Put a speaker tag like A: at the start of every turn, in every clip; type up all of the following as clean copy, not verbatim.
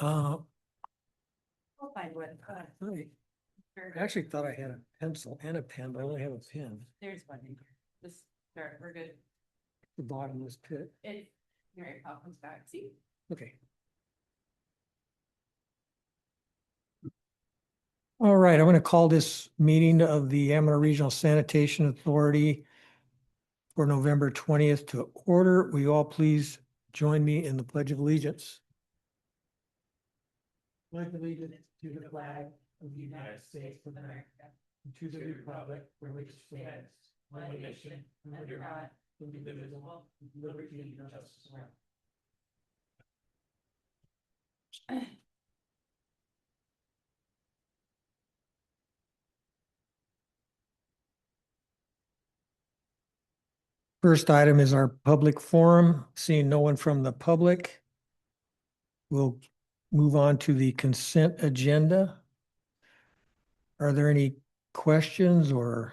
A: I'll find one.
B: I actually thought I had a pencil and a pen, but I only have a pen.
A: There's one in here. Just start, we're good.
B: The bottomless pit.
A: It, here, it comes back, see?
B: Okay. All right, I'm going to call this meeting of the Amana Regional Sanitation Authority for November 20th to order. Will you all please join me in the Pledge of Allegiance? Pledge allegiance to the flag of the United States of America, and to the republic for which it stands, one nation, under God, indivisible, with liberty and justice for all. First item is our public forum. Seeing no one from the public, we'll move on to the consent agenda. Are there any questions or?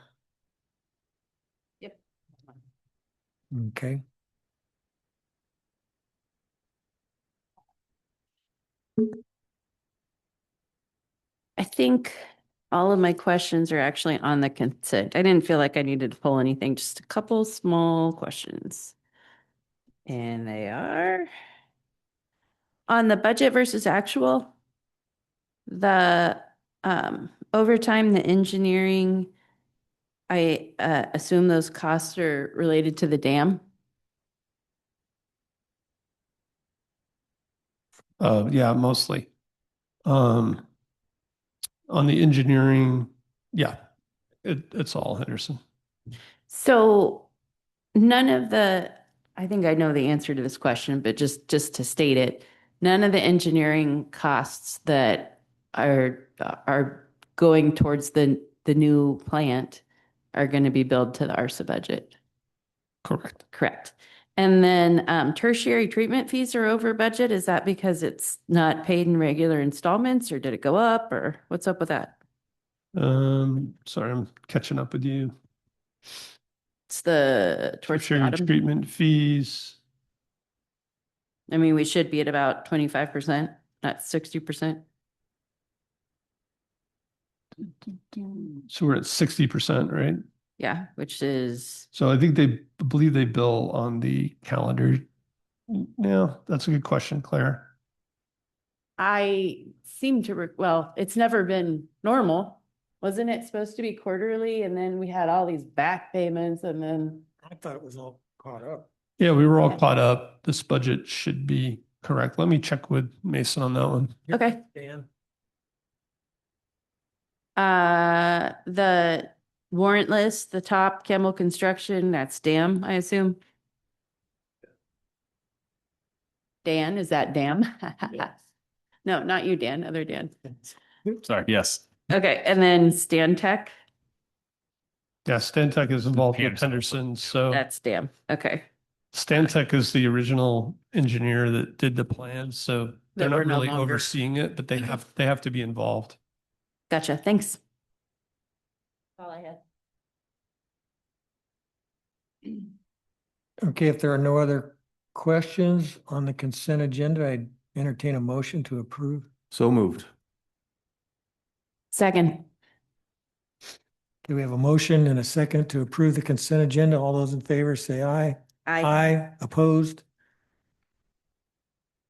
A: Yep.
B: Okay.
A: I think all of my questions are actually on the consent. I didn't feel like I needed to pull anything, just a couple small questions. And they are on the budget versus actual, the overtime, the engineering, I assume those costs are related to the dam.
C: Yeah, mostly. On the engineering, yeah, it's all Henderson.
A: So none of the, I think I know the answer to this question, but just to state it, none of the engineering costs that are going towards the new plant are going to be billed to the ARSA budget.
C: Correct.
A: Correct. And then tertiary treatment fees are over budget. Is that because it's not paid in regular installments, or did it go up, or what's up with that?
C: Sorry, I'm catching up with you.
A: It's the towards the
C: Tertiary
A: bottom.
C: treatment fees.
A: I mean, we should be at about 25%, not 60%.
C: So we're at 60%, right?
A: Yeah, which is,
C: So I believe they bill on the calendar. Yeah, that's a good question, Claire.
A: I seem to, well, it's never been normal. Wasn't it supposed to be quarterly? And then we had all these back payments and then.
B: I thought it was all caught up.
C: Yeah, we were all caught up. This budget should be correct. Let me check with Mason on that one.
A: Okay.
B: Dan?
A: The warrant list, the top Campbell Construction, that's dam, I assume. Dan, is that dam?
B: Yes.
A: No, not you, Dan, other Dan.
D: Sorry, yes.
A: Okay, and then Stan Tech,
C: Yeah, Stantec is involved with
D: Peterson.
C: Henderson. So
A: that's dam. Okay.
C: Stantec is the original engineer that did the plans. So they're
A: That we're
C: not
A: no
C: really
A: longer-
C: overseeing it, but they have to be involved.
A: Gotcha. Thanks. All I had.
B: Okay, if there are no other questions on the consent agenda, I'd entertain a motion to approve.
D: So moved.
A: Second.
B: Okay, we have a motion and a second to approve the consent agenda. All those in favor say aye. Aye. Opposed?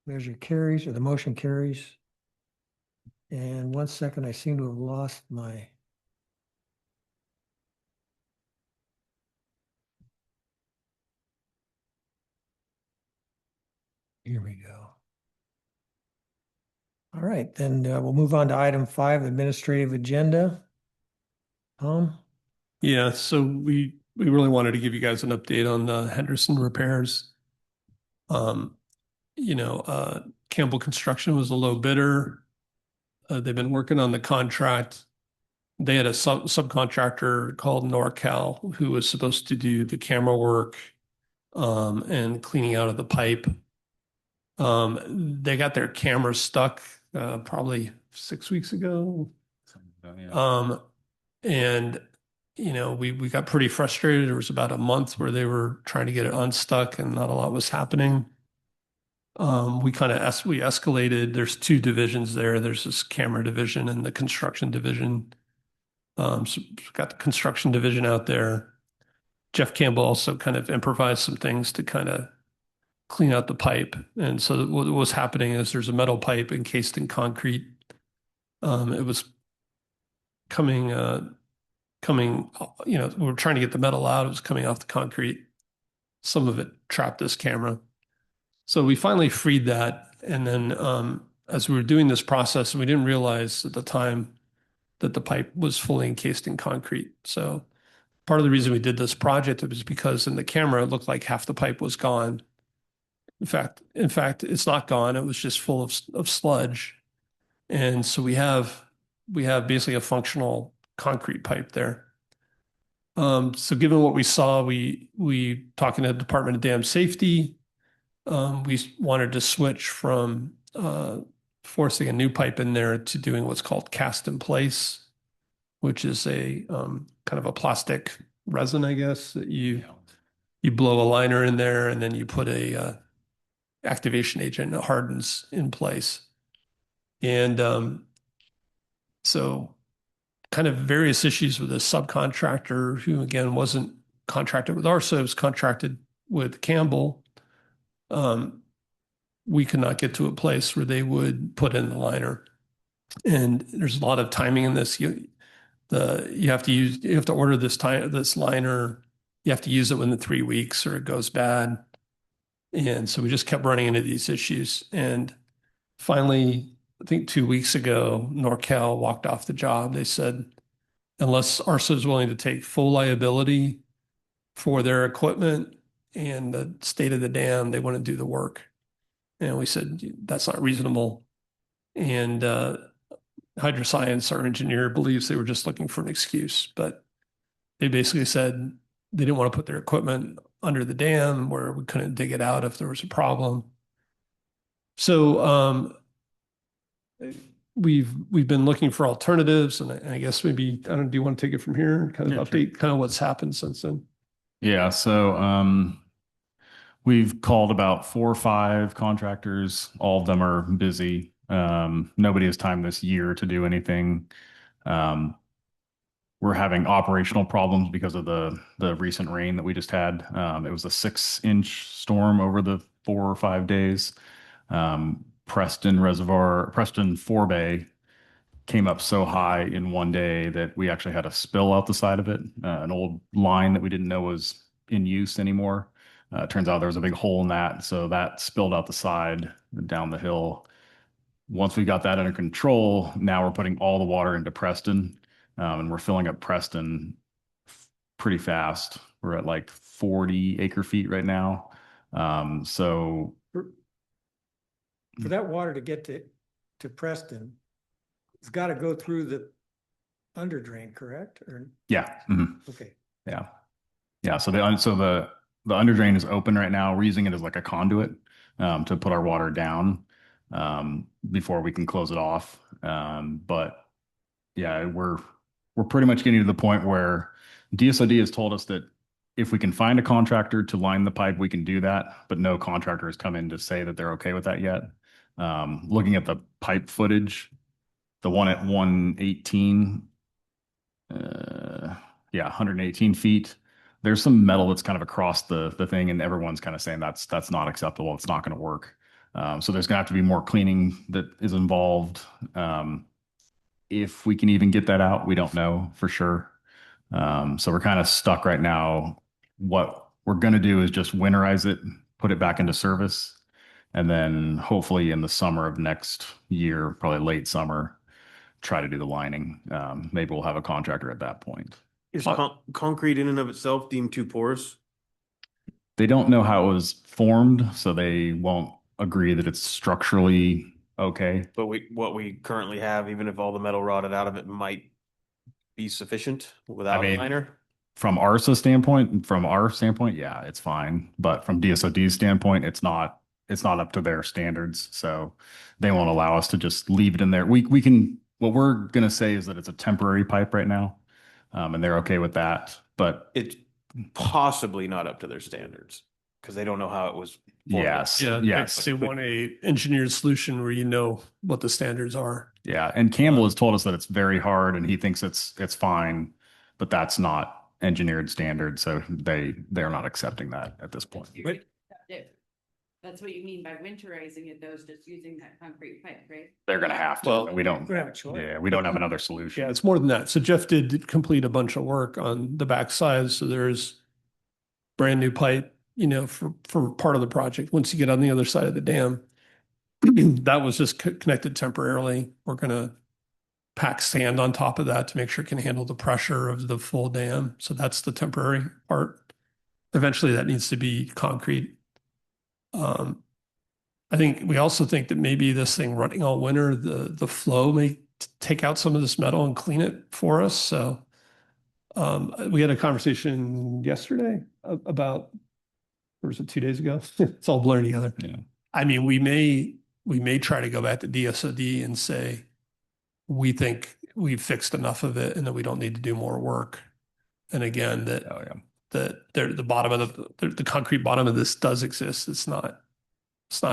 B: Measure carries, or the motion carries. And 1 second, I seem to have lost my. Here we go. All right, then we'll move on to item 5, administrative agenda. Tom?
C: Yeah, so we really wanted to give you guys an update on the Henderson repairs. Campbell Construction was a low bidder. They've been working on the contract. They had a subcontractor called NorCal who was supposed to do the camera work and cleaning out of the pipe. They got their camera stuck probably 6 weeks ago. We got pretty frustrated. There was about a month where they were trying to get it unstuck and not a lot was happening. We kind of we escalated. There's two divisions there. There's this camera division and the construction division. So we've got the construction division out there. Jeff Campbell also kind of improvised some things to kind of clean out the pipe. And so what was happening is there's a metal pipe encased in concrete. It was coming, we were trying to get the metal out. It was coming off the concrete. Some of it trapped this camera. So we finally freed that. And then as we were doing this process, we didn't realize at the time that the pipe was fully encased in concrete. So part of the reason we did this project was because in the camera, it looked like half the pipe was gone. In fact, it's not gone. It was just full of sludge. And so we have basically a functional concrete pipe there. So given what we saw, we talking to the Department of Dam Safety, we wanted to switch from forcing a new pipe in there to doing what's called cast in place, which is a kind of a plastic resin, I guess, that you blow a liner in there and then you put a activation agent that hardens in place. And so kind of various issues with a subcontractor who, again, wasn't contracted with ARSA, was contracted with Campbell. We could not get to a place where they would put in the liner. And there's a lot of timing in this. You have to order this liner. You have to use it within 3 weeks or it goes bad. And so we just kept running into these issues. And finally, I think 2 weeks ago, NorCal walked off the job. They said, unless ARSA is willing to take full liability for their equipment and the state of the dam, they wouldn't do the work. And we said, that's not reasonable. And Hydroscience, our engineer, believes they were just looking for an excuse. But they basically said they didn't want to put their equipment under the dam where we couldn't dig it out if there was a problem. So we've been looking for alternatives, and I guess maybe, I don't know, do you want to take it from here? Kind of update kind of what's happened since then?
D: Yeah. So we've called about 4 or 5 contractors. All of them are busy. Nobody has time this year to do anything. We're having operational problems because of the recent rain that we just had. It was a 6-inch storm over the 4 or 5 days. Preston Forebay came up so high in one day that we actually had a spill out the side of it. An old line that we didn't know was in use anymore. Turns out there was a big hole in that, so that spilled out the side down the hill. Once we got that under control, now we're putting all the water into Preston, and we're filling up Preston pretty fast. We're at like 40 acre feet right now. So
B: For that water to get to Preston, it's got to go through the under drain, correct? Or
D: yeah. Mhm.
B: okay.
D: Yeah. Yeah. So the under drain is open right now. We're using it as like a conduit to put our water down before we can close it off. But yeah, we're pretty much getting to the point where DSOD has told us that if we can find a contractor to line the pipe, we can do that. But no contractor has come in to say that they're okay with that yet. Looking at the pipe footage, the one at 118, 118 feet. There's some metal that's kind of across the thing, and everyone's kind of saying that's not acceptable. It's not going to work. So there's going to have to be more cleaning that is involved. If we can even get that out, we don't know for sure. So we're kind of stuck right now. What we're going to do is just winterize it, put it back into service, and then hopefully in the summer of next year, probably late summer, try to do the lining. Maybe we'll have a contractor at that point.
E: Is concrete in and of itself deemed too porous?
D: They don't know how it was formed, so they won't agree that it's structurally okay.
E: But what we currently have, even if all the metal rotted out of it, might be sufficient without a liner.
D: From our standpoint, yeah, it's fine. But from DSOD's standpoint, it's not up to their standards. So they won't allow us to just leave it in there. We can, what we're gonna say is that it's a temporary pipe right now. And they're okay with that. But
E: It's possibly not up to their standards. because they don't know how it was.
D: Yes.
C: Yeah,
D: Yes.
C: they want a engineered solution where you know what the standards are.
D: Yeah. And Campbell has told us that it's very hard and he thinks it's fine, but that's not engineered standard. So they're not accepting that at this point.
A: You're gonna accept it. That's what you mean by winterizing it, though, is just using that concrete pipe, right?
D: They're going to have to.
C: Well,
D: we don't.
B: We don't have a choice.
D: Yeah, we don't have another solution.
C: Yeah, it's more than that. So Jeff did complete a bunch of work on the backside. So there's brand new pipe, for part of the project. Once you get on the other side of the dam, that was just connected temporarily. We're going to pack sand on top of that to make sure it can handle the pressure of the full dam. So that's the temporary part. Eventually that needs to be concrete. I think we also think that maybe this thing running all winter, the flow may take out some of this metal and clean it for us. So we had a conversation yesterday about, or was it 2 days ago? It's all blurring together.
D: Yeah.
C: I mean, we may try to go back to DSOD and say, we think we've fixed enough of it and that we don't need to do more work. And again, the bottom of the concrete bottom of this does exist. It's not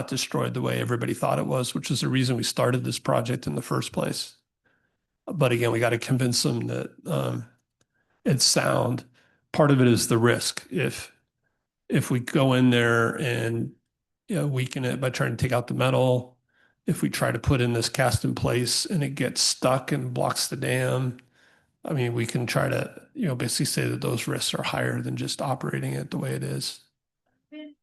C: destroyed the way everybody thought it was, which is the reason we started this project in the first place. But again, we got to convince them that it's sound. Part of it is the risk. If we go in there and weaken it by trying to take out the metal, if we try to put in this cast in place and it gets stuck and blocks the dam, I mean, we can try to, basically say that those risks are higher than just operating it the way it is.
A: When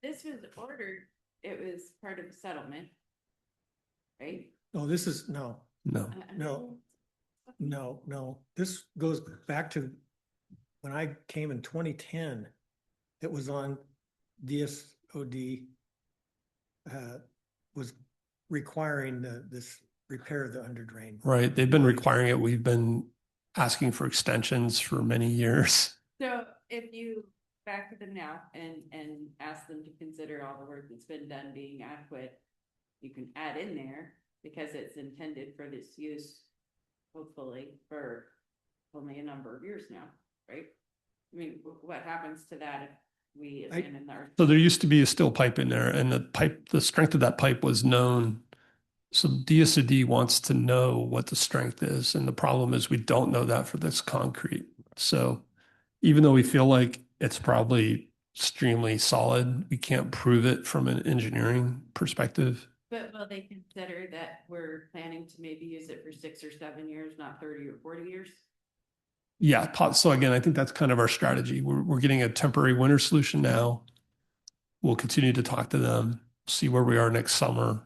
A: this was ordered, it was part of a settlement, right?
B: No, this is, no,
C: No.
B: no. This goes back to when I came in 2010. It was on DSOD, was requiring this repair of the under drain.
C: Right. They've been requiring it. We've been asking for extensions for many years.
A: So if you back to them now and ask them to consider all the work that's been done being adequate, you can add in there because it's intended for this use, hopefully for only a number of years now, right? I mean, what happens to that if we abandon our?
C: So there used to be a steel pipe in there and the strength of that pipe was known. So DSOD wants to know what the strength is. And the problem is we don't know that for this concrete. So even though we feel like it's probably extremely solid, we can't prove it from an engineering perspective.
A: But will they consider that we're planning to maybe use it for 6 or 7 years, not 30 or 40 years?
C: Yeah. So again, I think that's kind of our strategy. We're getting a temporary winter solution now. We'll continue to talk to them, see where we are next summer,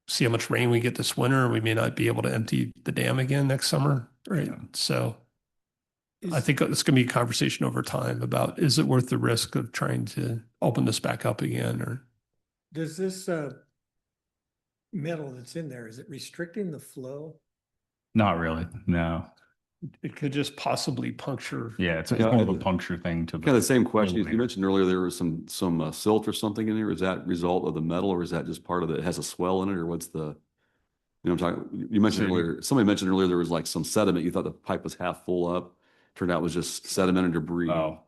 C: see how much rain we get this winter. We may not be able to empty the dam again next summer. Right. Yeah. So I think it's going to be a conversation over time about, is it worth the risk of trying to open this back up again? Or
B: does this metal that's in there, is it restricting the flow?
D: Not really. No.
C: it could just possibly puncture.
D: Yeah, it's more of a puncture thing to
F: Kind of the same question. You
D: Little
F: mentioned earlier there was some silt or something in there. Is that result of the metal, or is that just part of it has a swell in it, or what's the? I'm talking. You mentioned earlier. Somebody mentioned earlier there was like some sediment. You thought the pipe was half full up. Turned out it was just sediment and debris.
D: Oh,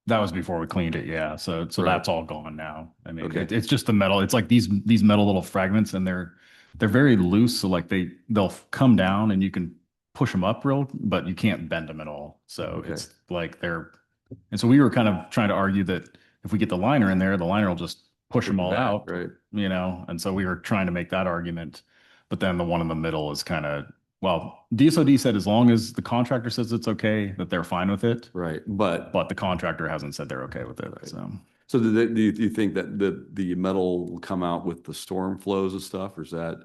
D: that was before we cleaned it. Yeah, so
F: Right.
D: that's all gone now. I mean,
F: Okay.
D: it's just the metal. It's like these metal little fragments, and they're very loose. So like they'll come down, and you can push them up but you can't bend them at all. So
F: Okay.
D: it's like and so we were kind of trying to argue that if we get the liner in there, the liner will just push them all
F: Back,
D: out,
F: right?
D: And so we were trying to make that argument, but then the one in the middle is kind of, well, DSOD said as long as the contractor says it's okay, that they're fine with it,
F: Right. But
D: but the contractor hasn't said they're okay with it.
F: Right.
D: So
F: do you think that the metal will come out with the storm flows and stuff, or is that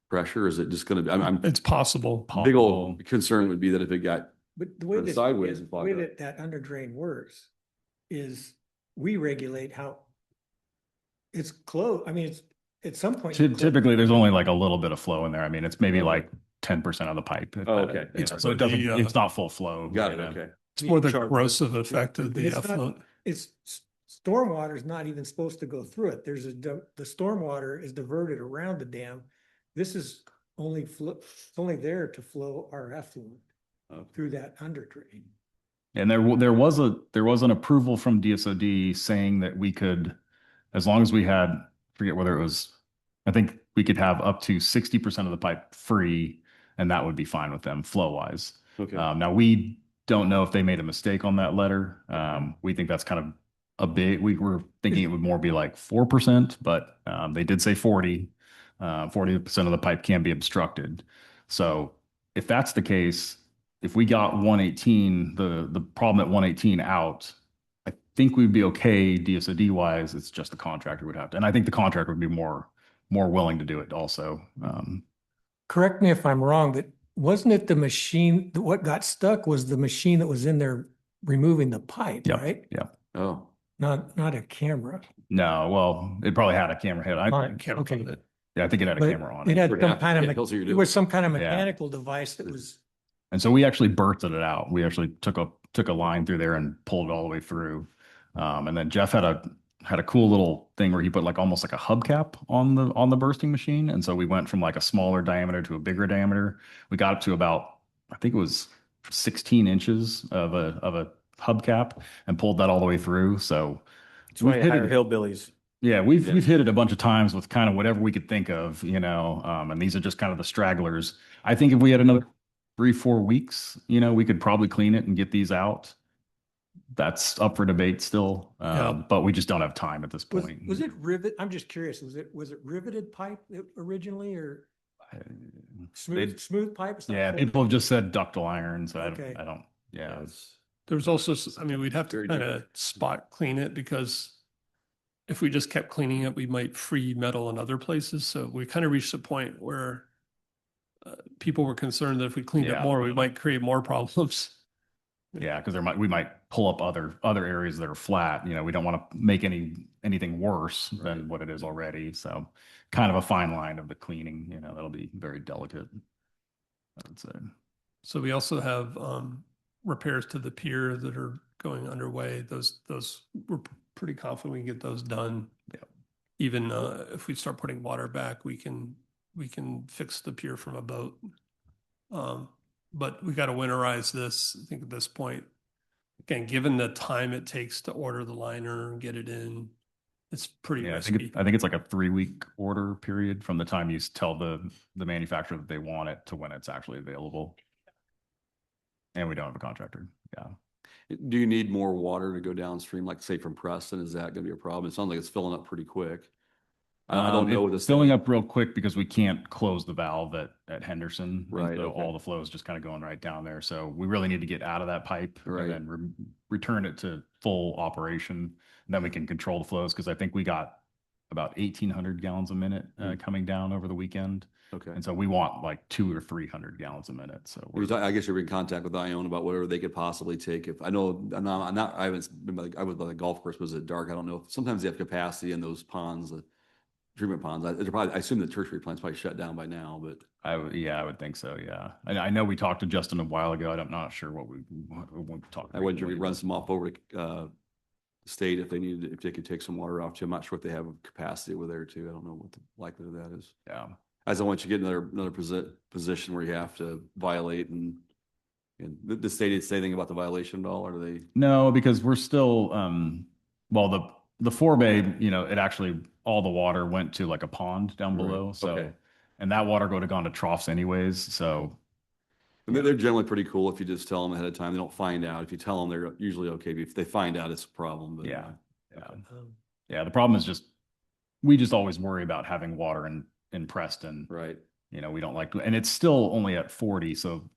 F: pressure? Or is it just going to be? I'm
C: It's possible.
F: big old concern would be that if it got
B: But the way
F: Or
B: that,
F: sideways and
B: the way
F: fog up.
B: that under drain works is we regulate how it's closed. I mean, it's at some point.
D: Typically there's only like a little bit of flow in there. I mean, it's maybe like 10% of the pipe.
F: Oh, okay.
D: So it doesn't,
C: The,
D: it's not full flow.
F: got it. Okay.
C: It's more the
B: Sharp.
C: corrosive effect of the
B: It's not-
C: effluent.
B: It's stormwater is not even supposed to go through it. The stormwater is diverted around the dam. This is it's only there to flow our effluent
F: Okay.
B: through that under drain.
D: And there was an approval from DSOD saying that we could, as long as we had, forget whether it was, I think we could have up to 60% of the pipe free, and that would be fine with them flow wise.
F: Okay.
D: Now we don't know if they made a mistake on that letter. We think that's kind of a big, we were thinking it would more be like 4%, but they did say 40. 40% of the pipe can be obstructed. So if that's the case, if we got 118, the problem at 118 out, I think we'd be okay DSOD wise. It's just the contractor would have to, and I think the contractor would be more willing to do it also.
B: Correct me if I'm wrong, but wasn't it the machine, what got stuck was the machine that was in there removing the pipe,
D: Yep,
B: right?
D: yep.
F: Oh,
B: Not a camera.
D: No, well, it probably had a camera head.
B: Fine,
C: Camera
B: okay.
C: on it.
D: Yeah, I think it had a
B: But
D: camera on
B: it
D: it.
B: had
F: Pretty
B: some
F: happy.
B: kind
F: Yeah,
B: of,
F: tells you you're
B: it
F: doing
B: was some kind of
D: Yeah.
B: mechanical device that was,
D: And so we actually berthed it out. We actually took a line through there and pulled it all the way through. And then Jeff had a cool little thing where he put like almost like a hubcap on the bursting machine. And so we went from like a smaller diameter to a bigger diameter. We got up to about, I think it was 16 inches of a hubcap and pulled that all the way through. So
E: That's why
D: we've
E: you
D: hit
E: hire
D: it.
E: hillbillies.
D: Yeah, we've hit it a bunch of times with kind of whatever we could think of, and these are just kind of the stragglers. I think if we had another 3, 4 weeks, we could probably clean it and get these out. That's up for debate still,
C: Yeah.
D: but we just don't have time at this
B: was,
D: point.
B: was it rivet? I'm just curious, was it riveted pipe originally or smooth pipe? It's not
D: Yeah,
B: full
D: people have
B: pipe.
D: just said ductal iron, so
B: Okay.
D: I don't, yeah.
F: it's
C: There was also, I mean, we'd have to
F: Very
C: kind of spot clean it because if we just kept cleaning it, we might free metal in other places. So we kind of reached a point where people were concerned that if we cleaned it
D: Yeah.
C: more, we might create more problems.
D: Yeah, because we might pull up other areas that are flat. We don't want to make anything worse than
F: Right.
D: what it is already. So kind of a fine line of the cleaning, that'll be very delicate, I would say.
C: So we also have repairs to the pier that are going underway. Those we're pretty confident we can get those done.
D: Yeah.
C: Even if we start putting water back, we can fix the pier from a boat. But we got to winterize this. I think at this point, again, given the time it takes to order the liner and get it in, it's pretty
D: Yeah,
C: risky.
D: I think it's like a 3-week order period from the time you tell the manufacturer that they want it to when it's actually available. And we don't have a contractor. Yeah.
F: Do you need more water to go downstream, like say from Preston? Is that going to be a problem? It sounds like it's filling up pretty quick. I don't know what
D: It's
F: this
D: filling up real quick because we can't close the valve at Henderson.
F: Right,
D: And so
F: okay.
D: all the flow is just kind of going right down there. So we really need to get out of that pipe
F: Right.
D: and then return it to full operation. And then we can control the flows because I think we got about 1,800 gallons a minute coming down over the weekend.
F: Okay.
D: And so we want like 200 or 300 gallons a minute. So
F: I guess you're in contact with Ione about whatever they could possibly take. If I know, I haven't been I was by the golf course, was it dark? I don't know. Sometimes they have capacity in those ponds, the treatment ponds. I assume the tertiary plant's probably shut down by now, but
D: I would think so. Yeah. I know we talked to Justin a while ago. I'm not sure what we talked.
F: I wouldn't run some off over to the state if they could take some water off too. I'm not sure if they have capacity over there too. I don't know what the likelihood of that is.
D: Yeah.
F: I just don't want you to get another position where you have to violate and the state didn't say anything about the violation at all, or do they?
D: No, because we're still, well, the forebay, it actually, all the water went to like a pond down
F: Right.
D: below. So,
F: Okay.
D: and that water would have gone to troughs anyways. So,
F: And they're generally pretty cool if you just tell them ahead of time. They don't find out. If you tell them, they're usually okay. If they find out, it's a problem. But
D: yeah. Yeah.
F: okay.
D: Yeah. The problem is we just always worry about having water in Preston.
F: Right.
D: We don't like to, and it's still only at 40. So,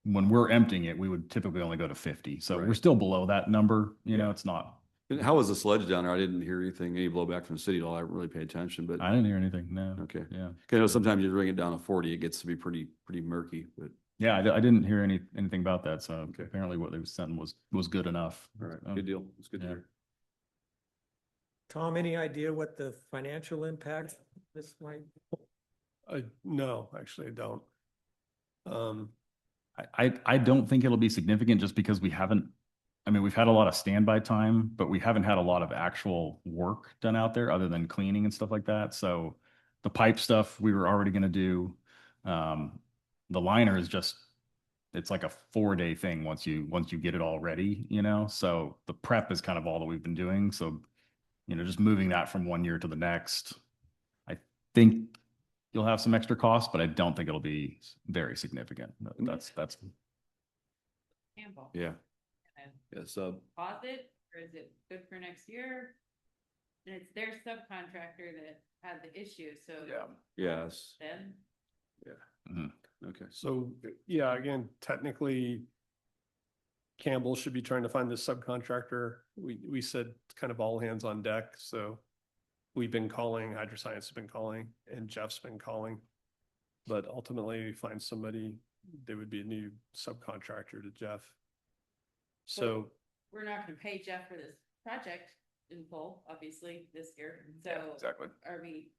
D: when we're emptying it, we would typically only go to 50. So we're
F: Right.
D: still below that number.
F: Yeah.
D: It's not.
F: And how was the sledge down there? I didn't hear any blowback from the city at all. I didn't really pay attention, but
D: I didn't hear anything. No.
F: okay.
D: Yeah.
F: I know sometimes you bring it down to 40, it gets to be pretty murky, but
D: Yeah, I didn't hear anything about that. So
F: Okay.
D: apparently what they were sending was good enough.
F: all right,
D: So,
F: good deal. It's good to
D: yeah.
F: hear.
B: Tom, any idea what the financial impact this might?
C: No, actually, I don't.
D: I don't think it'll be significant just because we've had a lot of standby time, but we haven't had a lot of actual work done out there other than cleaning and stuff like that. So the pipe stuff we were already going to do. The liner is just it's like a 4-day thing once you get it all ready, you know? So the prep is kind of all that we've been doing. So, you know, just moving that from one year to the next, I think you'll have some extra costs, but I don't think it'll be very significant. That's
A: Campbell.
F: Yeah.
A: And
F: Yeah. So
A: pause it, or is it good for next year? And it's their subcontractor that had the issue, so.
F: yes.
A: Then,
D: Mhm.
F: Okay.
C: So, yeah, again, technically Campbell should be trying to find this subcontractor. We said kind of all hands on deck, so we've been calling, Hydroscience has been calling, and Jeff's been calling. But ultimately, we find somebody, they would be a new subcontractor to Jeff. So,
A: we're not gonna pay Jeff for this project in full, obviously, this year, so.
C: exactly.
A: Are we?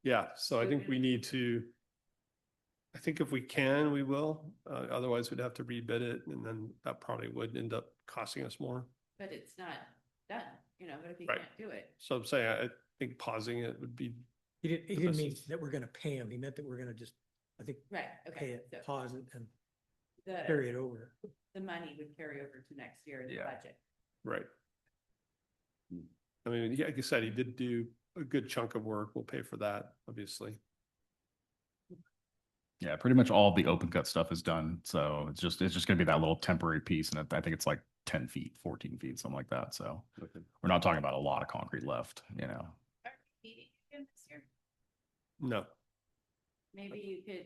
C: Yeah, so I think we need to, I think if we can, we will. Otherwise, we'd have to rebid it, and then that probably would end up costing us more.
A: But it's not done, but if you
C: Right.
A: can't do it.
C: So I'm saying, I think pausing it would be,
B: He didn't mean that we're gonna pay him. He meant that we're gonna just, I think,
A: Right,
B: pay
A: okay.
B: it,
A: So
B: pause it and carry it over.
A: the money would carry over to next year in the
C: Yeah.
A: budget.
C: right. I mean, like I said, he did do a good chunk of work. We'll pay for that, obviously.
D: Yeah, pretty much all the open cut stuff is done. So it's just gonna be that little temporary piece, and I think it's like 10 feet, 14 feet, something like that. So
F: Okay.
D: we're not talking about a lot of concrete left, you know.
A: Are we meeting again this year?
C: No,
A: Maybe you could,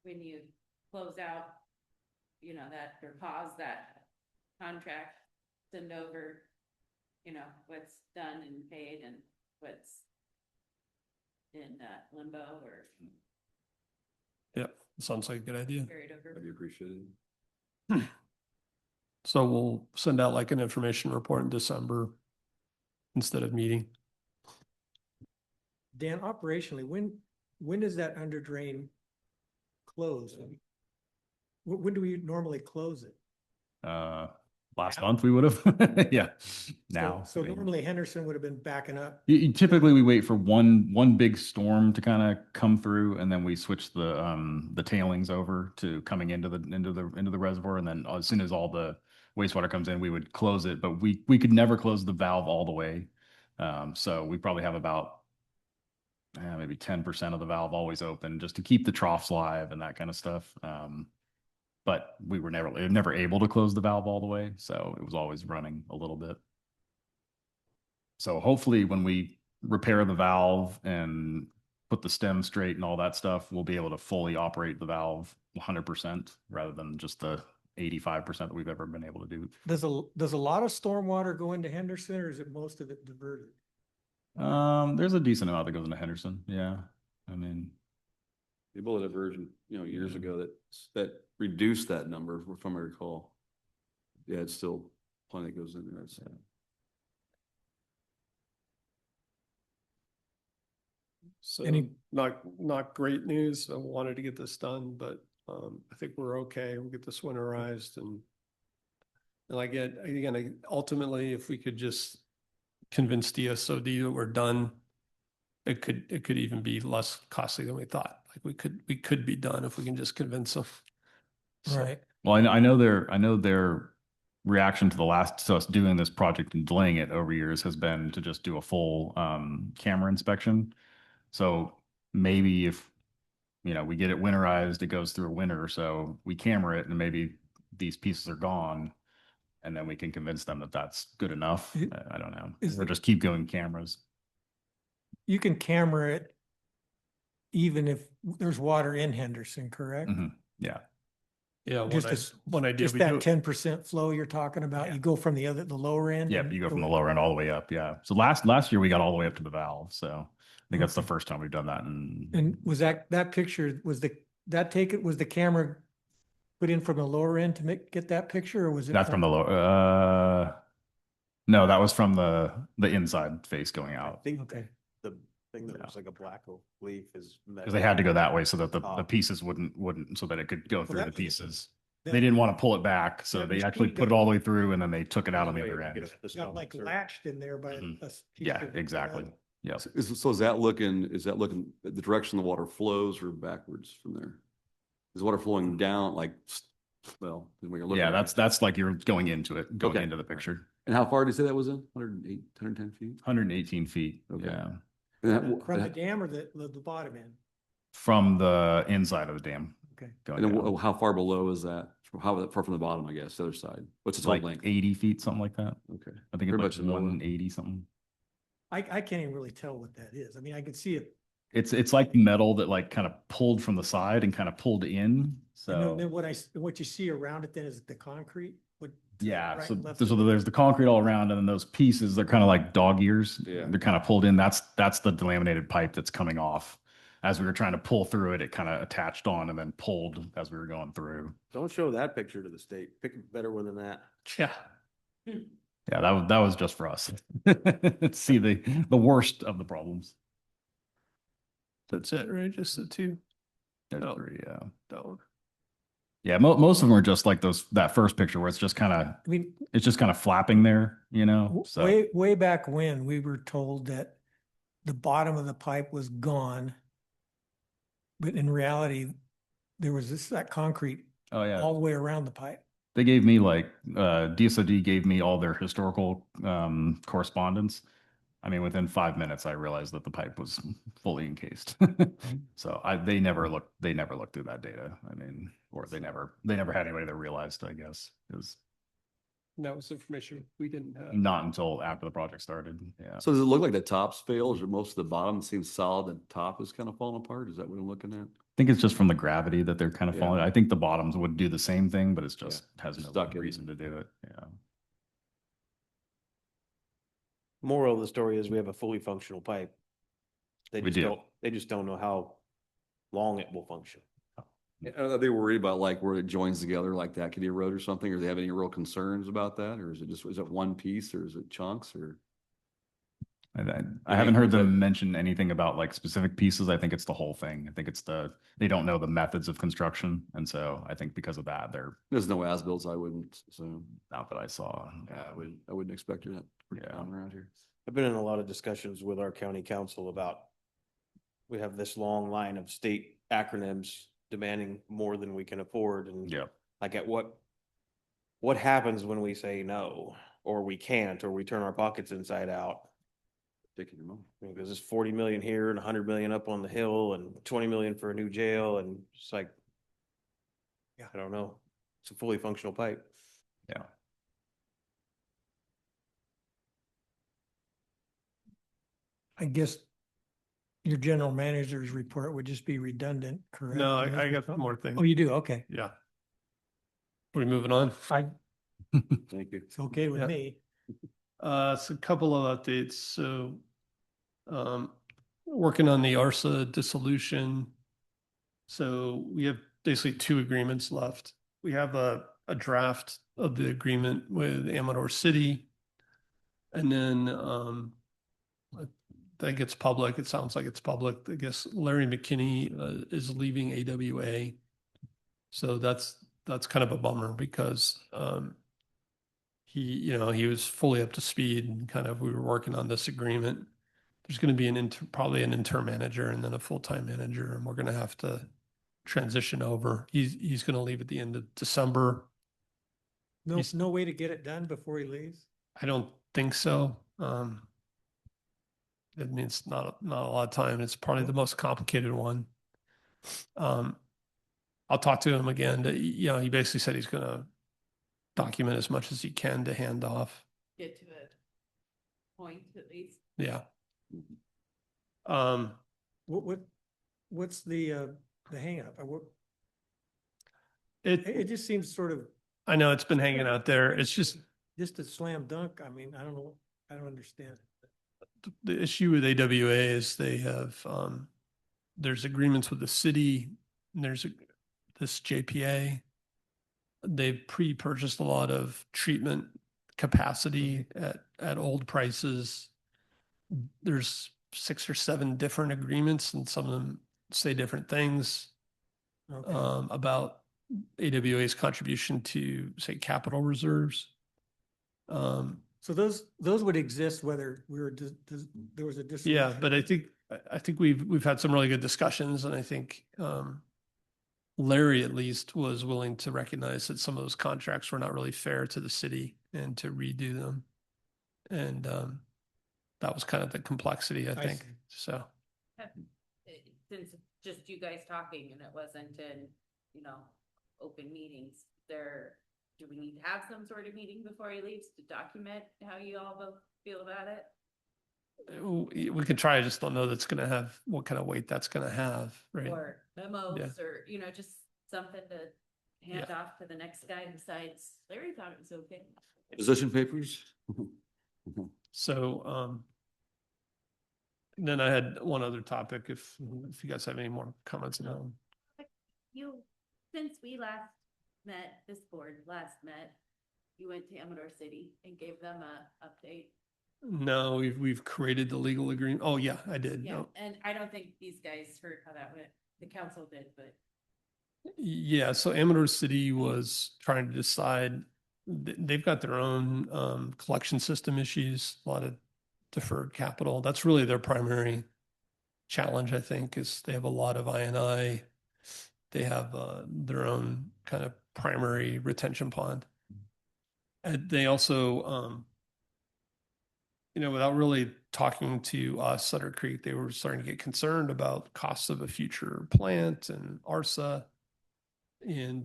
A: when you close out, that, or pause that contract, send over, what's done and paid and what's in limbo or
C: yeah, sounds like a good idea.
A: carried over.
F: That'd be appreciated.
C: So we'll send out like an information report in December instead of meeting.
B: Dan, operationally, when does that under drain close? When do we normally close it?
D: Last month we would have, yeah, now.
B: So
D: I mean,
B: normally Henderson would have been backing up.
D: typically we wait for one big storm to kind of come through, and then we switch the tailings over to coming into the reservoir, and then as soon as all the wastewater comes in, we would close it, but we could never close the valve all the way. So we probably have about maybe 10% of the valve always open just to keep the troughs live and that kind of stuff. But we were never able to close the valve all the way, so it was always running a little bit. So hopefully when we repair the valve and put the stem straight and all that stuff, we'll be able to fully operate the valve 100% rather than just the 85% that we've ever been able to do.
B: Does a lot of stormwater go into Henderson, or is it most of it diverted?
D: There's a decent amount that goes into Henderson. Yeah. I mean,
F: The bullet diversion, years ago that reduced that number, from I recall. Yeah, it's still plenty goes in there. So.
C: So
B: Any-
C: not great news. I wanted to get this done, but I think we're okay. We'll get this winterized and ultimately, if we could just convince DSOD that we're done, it could even be less costly than we thought. Like we could be done if we can just convince them. So,
B: Right.
D: well, I know their reaction to us doing this project and delaying it over years has been to just do a full camera inspection. So maybe if we get it winterized, it goes through a winter or so, we camera it, and maybe these pieces are gone, and then we can convince them that that's good enough. I don't know. Or just keep going cameras.
B: You can camera it even if there's water in Henderson, correct?
D: Yeah.
C: yeah,
B: Just
C: one idea
B: Just
C: we do
B: that
C: it.
B: 10% flow you're talking about,
C: Yeah.
B: you go from the lower end?
D: Yeah,
B: and
D: you go from the lower end all the way up. Yeah. So last year we got all the way up to the valve. So I think that's the first time we've done that.
B: And was that picture, was the camera put in from the lower end to get that picture, or was it?
D: That's from the lower. No, that was from the inside face going
E: I
D: out,
E: think
B: Okay.
E: the thing that
D: Yeah.
E: looks like a black oak leaf is.
D: because they had to go that way so that the
E: Oh.
D: pieces wouldn't so that it could go through the
B: that-
D: pieces.
B: that-
D: They didn't want to pull it back, so
B: that
D: they
B: machine
D: actually put it
B: got-
D: all the way through, and then they took it out on the other end.
B: Got like latched in there by
D: Mhm.
B: a piece
D: Yeah,
B: of-
D: exactly. Yeah.
F: So is that looking the direction the water flows or backwards from there? Is water flowing down like, well, when you're looking
D: Yeah,
F: at it.
D: that's like you're going into it, going
F: Okay.
D: into the picture.
F: And how far did you say that was in? 108, 110 feet?
D: 118 feet.
F: Okay.
D: Yeah.
F: And
B: From the dam or the bottom end?
D: From the inside of the dam.
B: Okay.
D: Going
F: then
D: down.
F: how far below is that? How far from the bottom, I guess, the other side? What's its
D: Like
F: whole length?
D: 80 feet, something like that.
F: Okay.
D: I think
F: Pretty
D: it's
F: much
D: like
F: lower.
D: 180 something.
B: I can't even really tell what that is. I mean, I can see it.
D: It's like metal that like kind of pulled from the side and kind of pulled in.
B: And
D: So
B: then what you see around it then is the concrete? What,
D: yeah,
B: right
D: so,
B: and left
D: so
B: of it?
D: there's the concrete all around, and then those pieces, they're kind of like dog ears.
F: Yeah.
D: They're kind of pulled in. That's the delaminated pipe that's coming off. As we were trying to pull through it, it kind of attached on and then pulled as we were going through.
E: Don't show that picture to the state. Pick a better one than that.
C: Yeah.
D: Yeah, that was just for us. See the worst of the problems.
C: That's it, right? Just the two.
D: There's
C: Oh.
D: three, yeah.
C: That one.
D: Yeah, most of them are just like that first picture where it's just kind of
B: I mean,
D: it's just kind of flapping there, you know. So
B: way back when we were told that the bottom of the pipe was gone, but in reality, there was that concrete
D: oh yeah,
B: all the way around the pipe.
D: they gave me like DSOD gave me all their historical correspondence. I mean, within 5 minutes, I realized that the pipe was fully encased. So they never looked through that data. I mean, or they never had anybody that realized. I guess it was
C: That was information we didn't have.
D: not until after the project started. Yeah.
F: So does it look like the top's failed, or most of the bottom seems solid and top is kind of falling apart? Is that what I'm looking at?
D: I think it's just from the gravity that they're kind of
F: Yeah.
D: falling. I think the bottoms would do the same thing, but it's just has
F: It's
D: no
F: stuck in.
D: reason to do it. Yeah.
E: Moral of the story is we have a fully functional pipe. They
D: We
E: just
D: do.
E: don't, they just don't know how long it will function.
F: Are they worried about like where it joins together like that could erode or something? Or do they have any real concerns about that? Or is it one piece or is it chunks or?
D: I haven't heard them mention anything about like specific pieces. I think it's the whole thing. I think it's they don't know the methods of construction. And so I think because of that, they're
F: There's no as-bills, I wouldn't assume.
D: not that I saw.
F: Yeah, I wouldn't expect that
D: Yeah.
F: down around here.
E: I've been in a lot of discussions with our county council about, we have this long line of state acronyms demanding more than we can afford. And
D: Yeah.
E: like at what happens when we say no, or we can't, or we turn our pockets inside out?
F: Taking your money.
E: I mean, there's this 40 million here and 100 million up on the hill and 20 million for a new jail. And it's like,
B: Yeah.
E: I don't know. It's a fully functional pipe.
D: Yeah.
B: I guess your general manager's report would just be redundant, correct?
C: No, I got more things.
B: Oh, you do? Okay.
C: Yeah. Are we moving on?
F: Thank you.
B: It's okay with
C: Yeah.
B: me.
C: So a couple of updates. So, working on the ARSA dissolution. So we have basically two agreements left. We have a draft of the agreement with Amador City. And then, that gets public. It sounds like it's public. I guess Larry McKinney is leaving AWA. So that's kind of a bummer because, he was fully up to speed and kind of, we were working on this agreement. There's going to be probably an interim manager and then a full-time manager, and we're going to have to transition over. He's going to leave at the end of December.
B: No way to get it done before he leaves?
C: I don't think so. It means not a lot of time. It's probably the most complicated one. I'll talk to him again. He basically said he's going to document as much as he can to hand off.
A: Get to a point at least.
C: Yeah.
B: What's the hang up?
C: It
B: It just seems sort of
C: I know it's been hanging out there. It's just
B: a slam dunk. I mean, I don't know. I don't understand.
C: the issue with AWA is they have, there's agreements with the city, and there's this JPA. They've pre-purchased a lot of treatment capacity at old prices. There's 6 or 7 different agreements, and some of them say different things
B: Okay.
C: about AWA's contribution to, say, capital reserves.
B: So those would exist whether there was a dissolution.
C: Yeah, but I think we've had some really good discussions, and I think Larry at least was willing to recognize that some of those contracts were not really fair to the city and to redo them. And that was kind of the complexity, I
B: I
C: think.
B: see.
C: So
A: Since it's just you guys talking and it wasn't in, open meetings, do we need to have some sort of meeting before he leaves to document how you all both feel about it?
C: we could try. I just don't know that's going to have what kind of weight that's going to have, right?
A: Or memos
C: Yeah.
A: or, just something to hand off to the next guy besides Larry thought it was okay.
F: Position papers?
C: So, then I had one other topic. If you guys have any more comments on
A: Since we this board last met, you went to Amador City and gave them a update.
C: no, we've created the legal agreement. Oh yeah, I did.
A: Yeah,
C: No.
A: and I don't think these guys heard how that went. The council did, but.
C: Yeah, so Amador City was trying to decide. They've got their own collection system issues, a lot of deferred capital. That's really their primary challenge, I think, is they have a lot of INI. They have their own kind of primary retention pond. And they also, without really talking to us, Sutter Creek, they were starting to get concerned about costs of a future plant and ARSA. And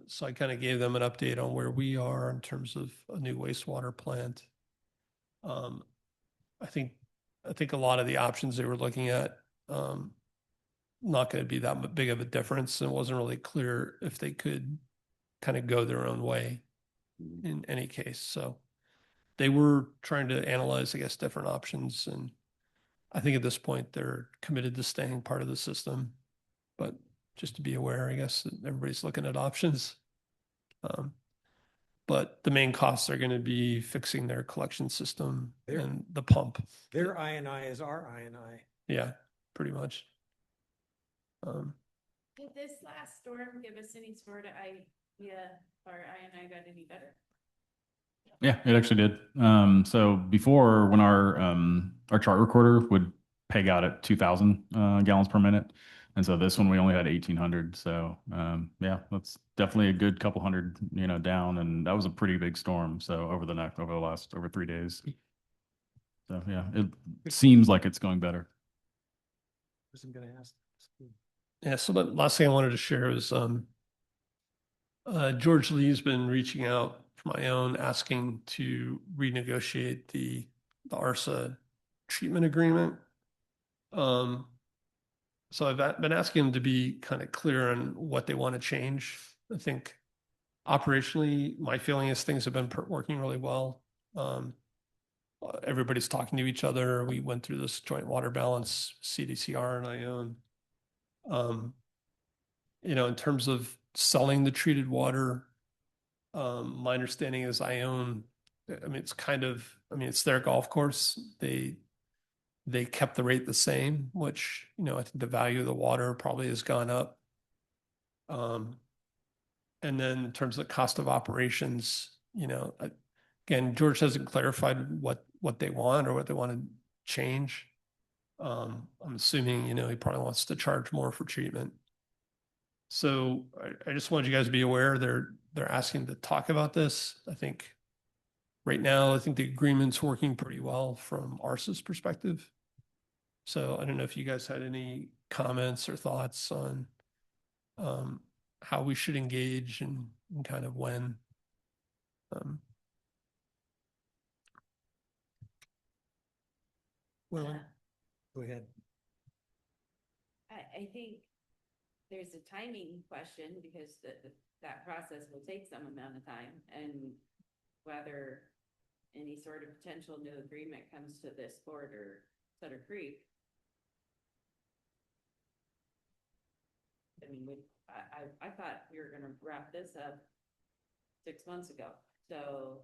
C: so I kind of gave them an update on where we are in terms of a new wastewater plant. I think a lot of the options they were looking at, not going to be that big of a difference. And it wasn't really clear if they could kind of go their own way in any case. So they were trying to analyze, I guess, different options. And I think at this point they're committed to staying part of the system, but just to be aware, I guess, that everybody's looking at options. But the main costs are going to be fixing their collection system and the pump.
B: Their INI is our INI.
C: Yeah, pretty much.
A: Did this last storm give us any sort of idea if our INI got any better?
D: Yeah, it actually did. So before, when our chart recorder would peg out at 2,000 gallons per minute, and so this one we only had 1,800. So yeah, that's definitely a good couple hundred, down, and that was a pretty big storm. So over the last 3 days. So yeah, it seems like it's going better.
B: Wasn't going to ask.
C: Yeah. So the last thing I wanted to share is George Lee's been reaching out for my own, asking to renegotiate the ARSA treatment agreement. So I've been asking him to be kind of clear on what they want to change. I think operationally, my feeling is things have been working really well. Everybody's talking to each other. We went through this joint water balance, CDCR and ION. In terms of selling the treated water, my understanding is ION, it's their golf course. They kept the rate the same, which, I think the value of the water probably has gone up. And then in terms of the cost of operations, again, George hasn't clarified what they want or what they want to change. I'm assuming, he probably wants to charge more for treatment. So I just wanted you guys to be aware they're asking to talk about this. I think right now, the agreement's working pretty well from ARSA's perspective. So I don't know if you guys had any comments or thoughts on how we should engage and kind of when.
B: Well, go ahead.
A: I think there's a timing question because that process will take some amount of time, and whether any sort of potential new agreement comes to this board or Sutter Creek. I thought we were going to wrap this up 6 months ago. So.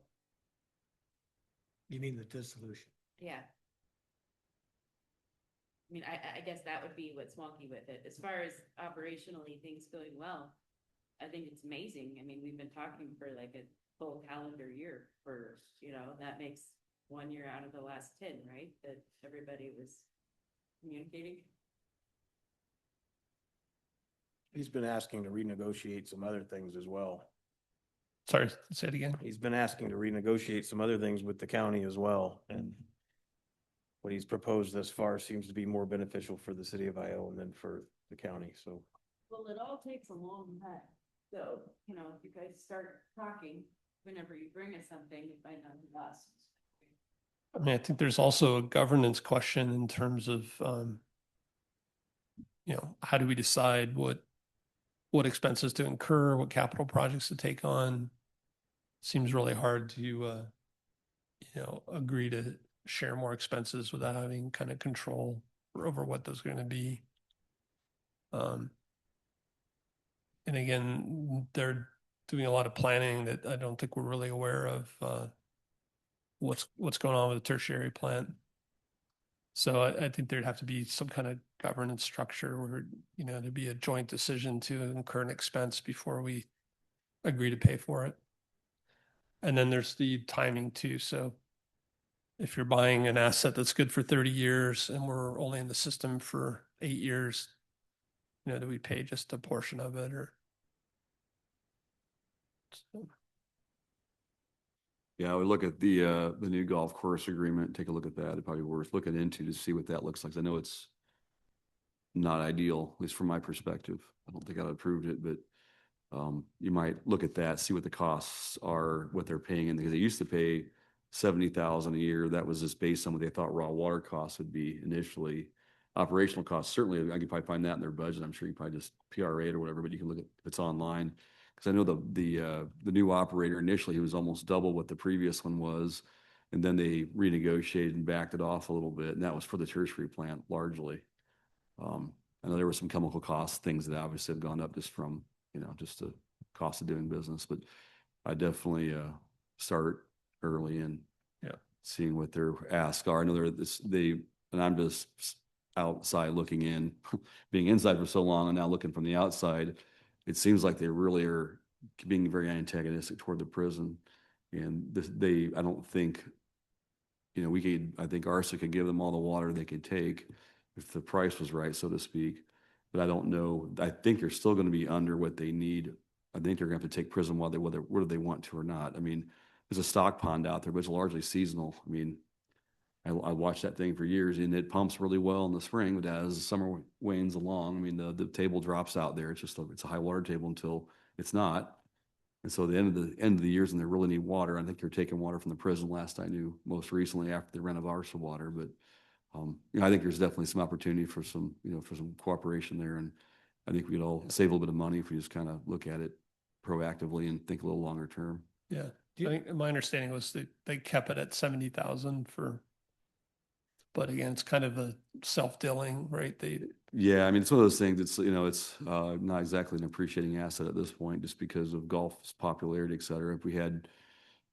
B: You mean the dissolution?
A: Yeah. I guess that would be what's wonky with it. As far as operationally things going well, I think it's amazing. We've been talking for like a full calendar year for, that makes 1 year out of the last 10, right? That everybody was communicating.
E: He's been asking to renegotiate some other things as well.
C: Sorry, say it again.
E: He's been asking to renegotiate some other things with the county as well, and what he's proposed thus far seems to be more beneficial for the city of Ione than for the county, so.
A: Well, it all takes a long time. So, you know, if you guys start talking, whenever you bring us something, it might not last.
C: I mean, I think there's also a governance question in terms of, how do we decide what expenses to incur, what capital projects to take on? Seems really hard to, agree to share more expenses without having kind of control over what those are going to be. And again, they're doing a lot of planning that I don't think we're really aware of, what's going on with the tertiary plant. So I think there'd have to be some kind of governance structure where, there'd be a joint decision to incur an expense before we agree to pay for it. And then there's the timing too. So if you're buying an asset that's good for 30 years and we're only in the system for 8 years, do we pay just a portion of it or? So.
F: Yeah, we look at the new golf course agreement, take a look at that. It'd probably be worth looking into to see what that looks like. I know it's not ideal, at least from my perspective. I don't think I'd approved it, but you might look at that, see what the costs are, what they're paying, and because they used to pay 70,000 a year, that was just based on what they thought raw water costs would be initially. Operational costs, certainly, I could probably find that in their budget. I'm sure you probably just PRA it or whatever, but you can look at if it's online. Because I know the new operator initially, he was almost double what the previous one was, and then they renegotiated and backed it off a little bit, and that was for the tertiary plant largely. I know there were some chemical costs, things that obviously have gone up just from just the cost of doing business, but I definitely start early in seeing what their asks are. I know and I'm just outside looking in, being inside for so long and now looking from the outside, it seems like they really are being very antagonistic toward the prison. And I don't think, I think ARSA could give them all the water they could take if the price was right, so to speak. But I don't know. I think they're still going to be under what they need. I think they're going to have to take prison whether they want to or not. I mean, there's a stock pond out there, but it's largely seasonal. I mean, I watched that thing for years, and it pumps really well in the spring, but as the summer wanes along, I mean, the table drops out there. It's a high water table until it's not. And so the end of the years, and they really need water. I think they're taking water from the prison. Last I knew, most recently after the rent of ARSA water, but. I think there's definitely some opportunity for some cooperation there. And I think we could all save a little bit of money if we just kind of look at it proactively and think a little longer term.
C: Yeah. I think my understanding was that they kept it at 70,000 but again, it's kind of a self-dealing, right?
F: Yeah, I mean, it's one of those things that's, it's not exactly an appreciating asset at this point just because of golf's popularity, et cetera. If we had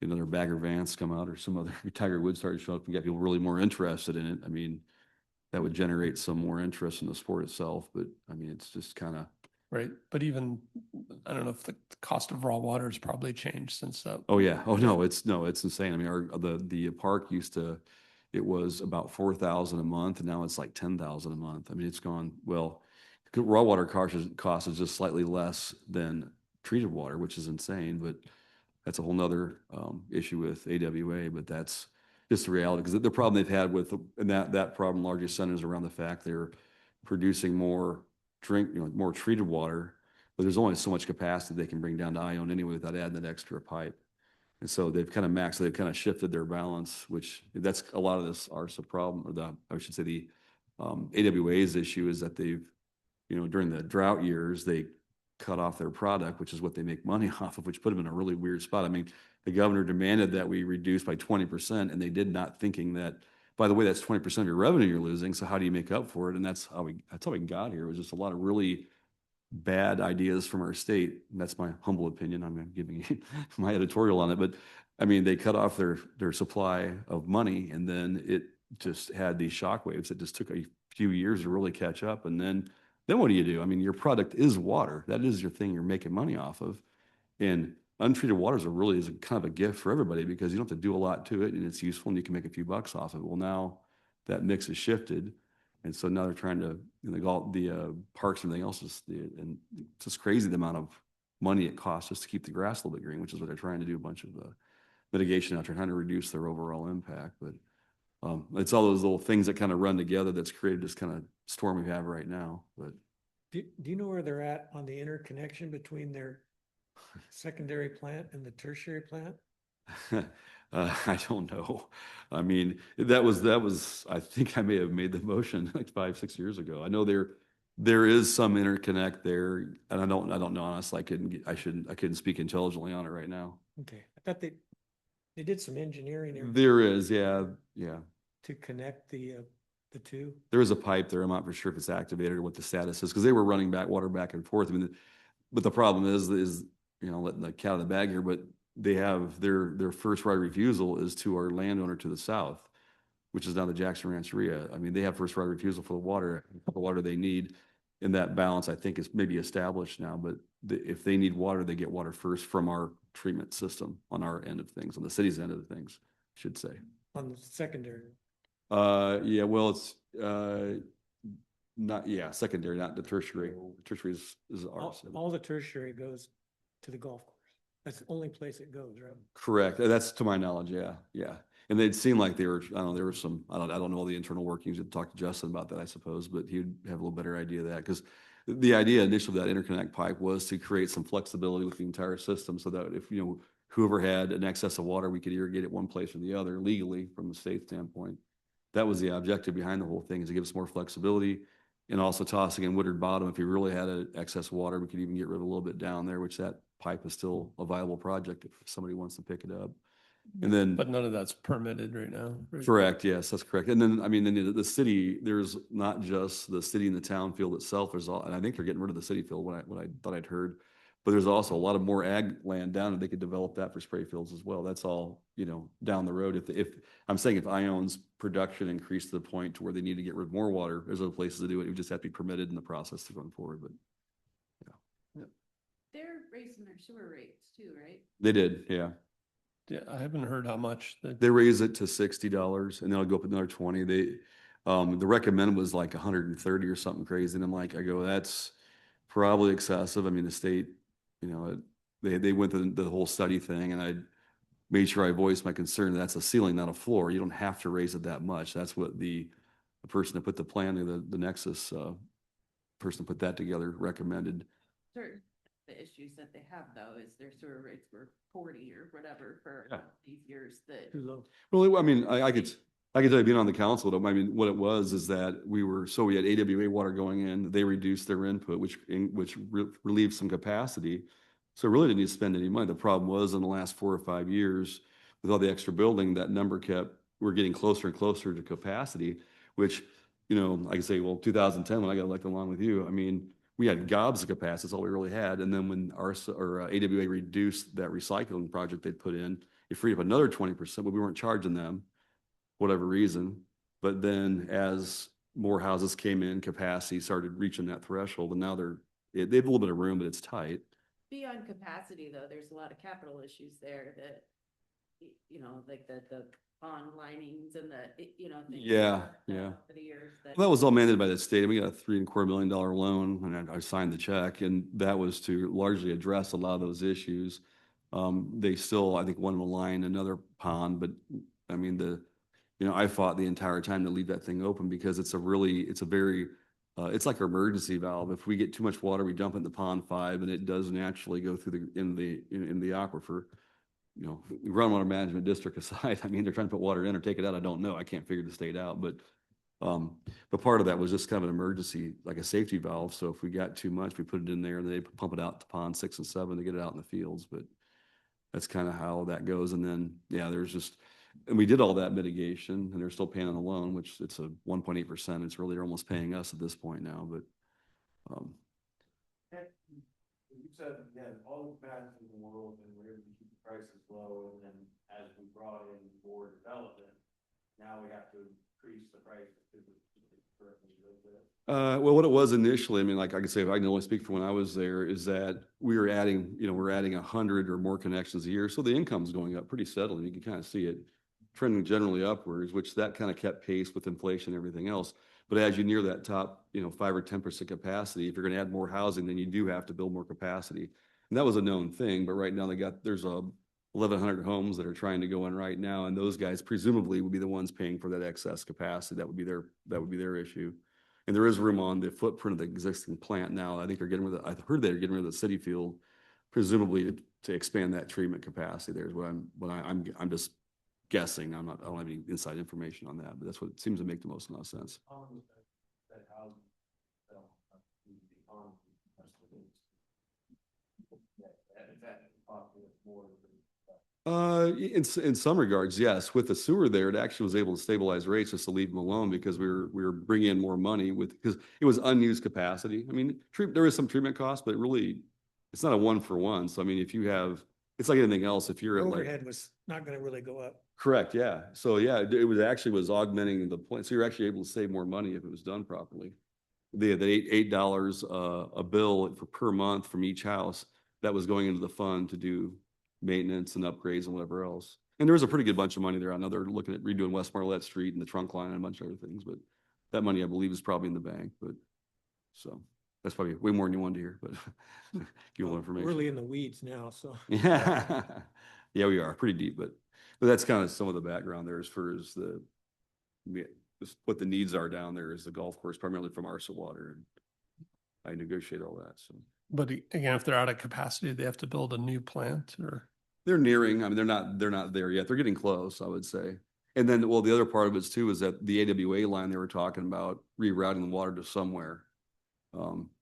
F: another Bagger Vance come out or some other Tiger Woods started showing up and get people really more interested in it, I mean, that would generate some more interest in the sport itself. But I mean, it's just kind of
C: right. But even I don't know if the cost of raw water has probably changed since that.
F: Oh yeah. Oh no, it's insane. I mean, the park it was about 4,000 a month, and now it's like 10,000 a month. I mean, it's gone well. Raw water cost is just slightly less than treated water, which is insane, but that's a whole nother issue with AWA, but that's just the reality. Because the problem they've had and that problem largely centers around the fact they're producing more more treated water, but there's only so much capacity they can bring down to Ione anyway without adding that extra pipe. And so they've kind of maxed, they've kind of shifted their balance, which that's a lot of this ARSA problem, or I should say the AWA's issue is that they've, during the drought years, they cut off their product, which is what they make money off of, which put them in a really weird spot. I mean, the governor demanded that we reduce by 20%, and they did not, thinking that, by the way, that's 20% of your revenue you're losing. So how do you make up for it? And that's how we got here. It was just a lot of really bad ideas from our state. And that's my humble opinion. I'm giving you my editorial on it, but I mean, they cut off their supply of money, and then it just had these shockwaves that just took a few years to really catch up. And then what do? I mean, your product is water. That is your thing you're making money off of. And untreated water is kind of a gift for everybody because you don't have to do a lot to it, and it's useful, and you can make a few bucks off of it. Well, now that mix has shifted, And so now they're trying to, the parks and everything else and it's just crazy the amount of money it costs just to keep the grass a little bit green, which is what they're trying to do, a bunch of mitigation out there, trying to reduce their overall impact. But it's all those little things that kind of run together that's created this kind of storm we have right now. But
B: Do you know where they're at on the interconnection between their secondary plant and the tertiary plant?
F: I don't know. I mean, I think I may have made the motion like 5, 6 years ago. I know there is some interconnect there, and I don't know honestly. I couldn't speak intelligently on it right now.
B: Okay, I thought they did some engineering there
F: There is, yeah.
B: to connect the two.
F: There is a pipe there. I'm not for sure if it's activated or what the status is, because they were running water back and forth. I mean, but the problem is, letting the cat out of the bag here, but they have their first right of refusal is to our landowner to the south, which is now the Jackson Rancheria. I mean, they have first right of refusal for the water they need. And that balance, I think, is maybe established now, but if they need water, they get water first from our treatment system on our end of things, on the city's end of things, I should say.
B: On the secondary.
F: Yeah, well, it's secondary, not the tertiary. Tertiary is ours.
B: All the tertiary goes to the golf course. That's the only place it goes, right?
F: Correct. That's to my knowledge. Yeah. And they'd seem like they were, I don't know, there was some, I don't know all the internal workings. You'd talk to Justin about that, I suppose, but he'd have a little better idea of that. Because the idea initially of that interconnect pipe was to create some flexibility with the entire system so that if, whoever had an excess of water, we could irrigate it one place or the other legally from the state standpoint. That was the objective behind the whole thing, is to give us more flexibility, and also tossing in Woodard Bottom. If you really had an excess water, we could even get rid of a little bit down there, which that pipe is still a viable project if somebody wants to pick it up. And then,
C: But none of that's permitted right now. Right?
F: correct, yes, that's correct. And then, I mean, then the city, there's not just the city and the town field itself, there's all, and I think they're getting rid of the city field, what I thought I'd heard. But there's also a lot of more ag land down, and they could develop that for spray fields as well. That's all, down the road. If I'm saying if Ion's production increased to the point to where they need to get rid of more water, there's other places to do it. You just have to be permitted in the process to going forward. But
A: They're raising their sewer rates too, right?
F: they did, yeah.
C: Yeah, I haven't heard how much.
F: They raise it to $60, and then I'll go up another 20. The recommend was like 130 or something crazy. And I go, that's probably excessive. I mean, the state, they went through the whole study thing, and I made sure I voiced my concern that that's a ceiling, not a floor. You don't have to raise it that much. That's what the person that put the plan, the Nexus person that put that together recommended.
A: Certain the issues that they have though is their sewer rates were 40 or whatever for these years that.
B: Too low.
F: Well, I mean, I could tell you being on the council, I mean, what it was is that we had AWA water going in, they reduced their input, which relieved some capacity. So really didn't need to spend any money. The problem was in the last 4 or 5 years, with all the extra building, that number we're getting closer and closer to capacity, which, I can say, well, 2010, when I got elected along with you, I mean, we had gobs of capacity, that's all we really had. And then when ARSA or AWA reduced that recycling project they put in, it freed up another 20%, but we weren't charging them, whatever reason. But then as more houses came in, capacity started reaching that threshold, and now they have a little bit of room, but it's tight.
A: Beyond capacity though, there's a lot of capital issues there that, like the pond linings and the, things
F: Yeah.
A: over the years that.
F: Well, that was all mandated by the state. We got a $3.25 million loan, and I signed the check, and that was to largely address a lot of those issues. They still, I think, want to line another pond, but I mean, I fought the entire time to leave that thing open because it's like an emergency valve. If we get too much water, we dump it in the pond 5, and it does naturally go through in the aquifer. We run water management district aside. I mean, they're trying to put water in or take it out. I don't know. I can't figure the state out, but part of that was just kind of an emergency, like a safety valve. So if we got too much, we put it in there, and they pump it out to pond 6 and 7 to get it out in the fields. But that's kind of how that goes. And then, and we did all that mitigation, and they're still paying on the loan, which it's a 1.8%. It's really, they're almost paying us at this point now, but.
E: You said, all the capacity in the world, and we're able to keep the prices low, and then as we brought in more development, now we have to increase the price because it's currently built there.
F: Well, what it was initially, I mean, like I can say, if I can only speak for when I was there, is that we're adding 100 or more connections a year. So the income's going up pretty steadily. You can kind of see it trending generally upwards, which that kind of kept pace with inflation and everything else. But as you near that top, 5 or 10% capacity, if you're going to add more housing, then you do have to build more capacity. And that was a known thing, but right now there's 1,100 homes that are trying to go in right now, and those guys presumably would be the ones paying for that excess capacity. That would be their issue. And there is room on the footprint of the existing plant now. I think I heard they're getting rid of the city field, presumably to expand that treatment capacity. There's I'm just guessing. I don't have any inside information on that, but that's what seems to make the most amount of sense. In some regards, yes. With the sewer there, it actually was able to stabilize rates just to leave them alone because we were bringing in more money because it was unused capacity. I mean, there is some treatment costs, but really, it's not a one for one. So I mean, it's like anything else. If you're at like
B: Overhead was not going to really go up.
F: correct, yeah. So yeah, it was augmenting the point. So you're actually able to save more money if it was done properly. The $8 a bill per month from each house that was going into the fund to do maintenance and upgrades and whatever else. And there was a pretty good bunch of money there. I know they're looking at redoing West Marlette Street and the trunk line and a bunch of other things, but that money I believe is probably in the bank. But so that's probably way more than you wanted to hear, but give a little information.
B: Really in the weeds now, so.
F: Yeah, yeah, we are pretty deep, but that's kind of some of the background there as far as what the needs are down there is the golf course, primarily from ARSA water. And I negotiate all that. So,
C: But again, if they're out of capacity, they have to build a new plant or.
F: they're nearing. I mean, they're not there yet. They're getting close, I would say. And then, well, the other part of it too is that the AWA line they were talking about rerouting the water to somewhere,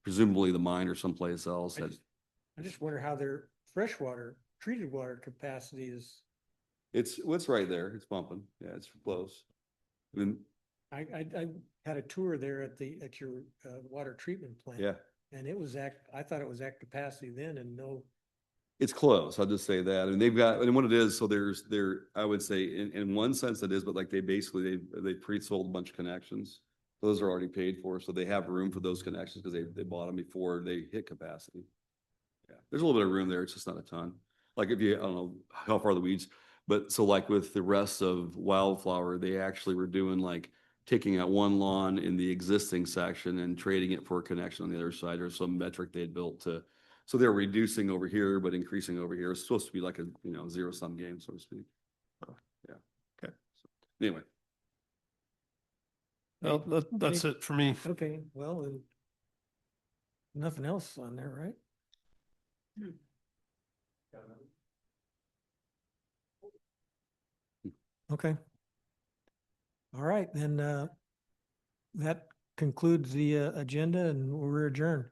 F: presumably the mine or someplace else.
B: I just wonder how their freshwater, treated water capacity is.
F: It's right there. It's bumping. Yeah, it's close. I mean,
B: I had a tour there at your water treatment plant.
F: yeah,
B: And I thought it was at capacity then and no.
F: it's close. I'll just say that. And they've got, and what it is, so I would say in one sense it is, but like they pre-sold a bunch of connections. Those are already paid for. So they have room for those connections because they bought them before they hit capacity. Yeah, there's a little bit of room there. It's just not a ton. Like I don't know how far the weeds, but so like with the rest of Wildflower, they actually were doing like taking out one lawn in the existing section and trading it for a connection on the other side or some metric they had built to. So they're reducing over here, but increasing over here. It's supposed to be like a, zero-sum game, so to speak.
C: Oh.
F: Yeah.
C: Okay.
F: So, anyway.
C: Well, that's it for me.
B: Okay, well, and nothing else on there, right? Okay. All right, then that concludes the agenda and we're adjourned.